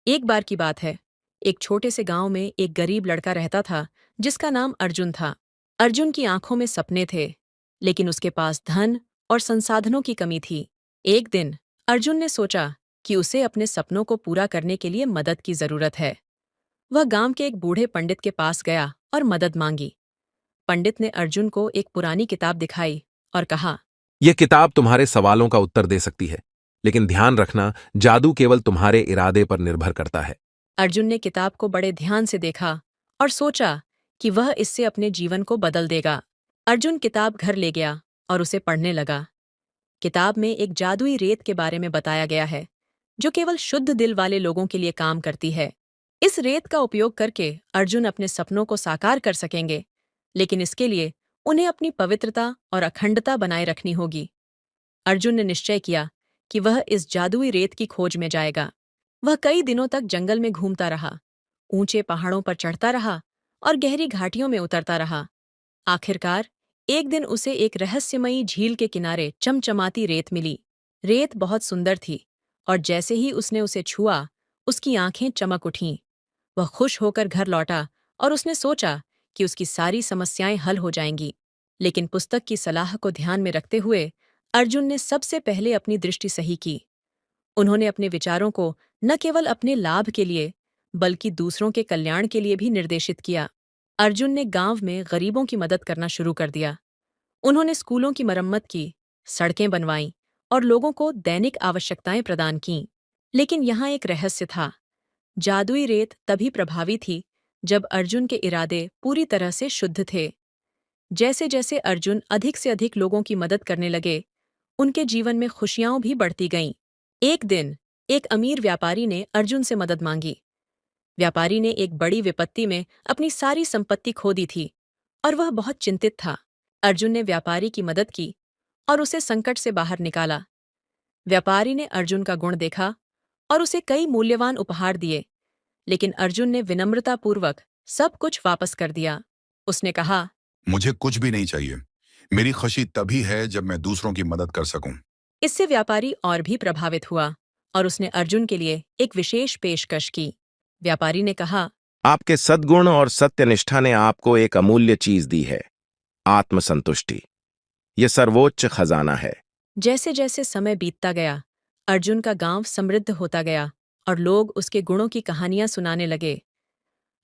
एक बार की बात है। एक छोटे से गांव में एक गरीब लड़का रहता था जिसका नाम अर्जुन था। अर्जुन की आंखों में सपने थे, लेकिन उसके पास धन और संसाधनों की कमी थी। एक दिन अर्जुन ने सोचा कि उसे अपने सपनों को पूरा करने के लिए मदद की जरूरत है। वह गांव के एक बूढ़े पंडित के पास गया और मदद मांगी। पंडित ने अर्जुन को एक पुरानी किताब दिखाई और कहा, यह किताब तुम्हारे सवालों का उत्तर दे सकती है, लेकिन ध्यान रखना, जादू केवल तुम्हारे इरादे पर निर्भर करता है। अर्जुन ने किताब को बड़े ध्यान से देखा और सोचा कि वह इससे अपने जीवन को बदल देगा। अर्जुन किताब घर ले गया और उसे पढ़ने लगा। किताब में एक जादुई रेत के बारे में बताया गया है, जो केवल शुद्ध दिल वाले लोगों के लिए काम करती है। इस रेत का उपयोग करके अर्जुन अपने सपनों को साकार कर सकेंगे, लेकिन इसके लिए उन्हें अपनी पवित्रता और अखंडता बनाए रखनी होगी। अर्जुन ने निश्चय किया कि वह इस जादुई रेत की खोज में जाएगा। वह कई दिनों तक जंगल में घूमता रहा, ऊंचे पहाड़ों पर चढ़ता रहा और गहरी घाटियों में उतरता रहा। आखिरकार एक दिन उसे एक रहस्यमयी झील के किनारे चमचमाती रेत मिली। रेत बहुत सुंदर थी और जैसे ही उसने उसे छुआ, उसकी आंखें चमक उठीं। वह खुश होकर घर लौटा और उसने सोचा कि उसकी सारी समस्याएं हल हो जाएंगी। लेकिन पुस्तक की सलाह को ध्यान में रखते हुए अर्जुन ने सबसे पहले अपनी दृष्टि सही की। उन्होंने अपने विचारों को न केवल अपने लाभ के लिए, बल्कि दूसरों के कल्याण के लिए भी निर्देशित किया। अर्जुन ने गांव में गरीबों की मदद करना शुरू कर दिया। उन्होंने स्कूलों की मरम्मत की, सड़कें बनवाईं और लोगों को दैनिक आवश्यकताएं प्रदान कीं। लेकिन यहाँ एक रहस्य था। जादुई रेत तभी प्रभावी थी जब अर्जुन के इरादे पूरी तरह से शुद्ध थे। जैसे जैसे अर्जुन अधिक से अधिक लोगों की मदद करने लगे, उनके जीवन में खुशियां भी बढ़ती गईं। एक दिन एक अमीर व्यापारी ने अर्जुन से मदद मांगी। व्यापारी ने एक बड़ी विपत्ति में अपनी सारी संपत्ति खो दी थी और वह बहुत चिंतित था। अर्जुन ने व्यापारी की मदद की और उसे संकट से बाहर निकाला। व्यापारी ने अर्जुन का गुण देखा और उसे कई मूल्यवान उपहार दिए, लेकिन अर्जुन ने विनम्रतापूर्वक सब कुछ वापस कर दिया। उसने कहा, मुझे कुछ भी नहीं चाहिए। मेरी खुशी तभी है जब मैं दूसरों की मदद कर सकूं। इससे व्यापारी और भी प्रभावित हुआ और उसने अर्जुन के लिए एक विशेष पेशकश की। व्यापारी ने कहा, आपके सद्गुण और सत्यनिष्ठा ने आपको एक अमूल्य चीज दी है, आत्मसंतुष्टि। यह सर्वोच्च खजाना है। जैसे जैसे समय बीतता गया, अर्जुन का गांव समृद्ध होता गया और लोग उसके गुणों की कहानियां सुनाने लगे।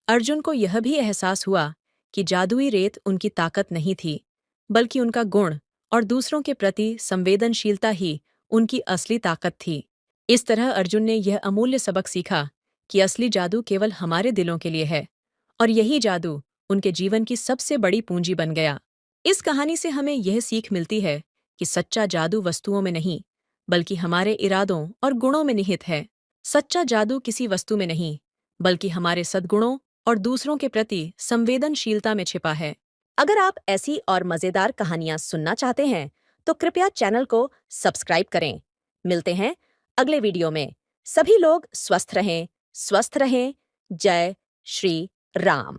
अर्जुन को यह भी एहसास हुआ कि जादुई रेत उनकी ताकत नहीं थी, बल्कि उनका गुण और दूसरों के प्रति संवेदनशीलता ही उनकी असली ताकत थी। इस तरह अर्जुन ने यह अमूल्य सबक सीखा कि असली जादू केवल हमारे दिलों के लिए है, और यही जादू उनके जीवन की सबसे बड़ी पूंजी बन गया। इस कहानी से हमें यह सीख मिलती है कि सच्चा जादू वस्तुओं में नहीं, बल्कि हमारे इरादों और गुणों में निहित है। सच्चा जादू किसी वस्तु में नहीं, बल्कि हमारे सद्गुणों और दूसरों के प्रति संवेदनशीलता में छिपा है। अगर आप ऐसी और मजेदार कहानियां सुनना चाहते हैं, तो कृपया चैनल को सब्सक्राइब करें। मिलते हैं अगले वीडियो में। सभी लोग स्वस्थ रहें, स्वस्थ रहें। जय श्री राम।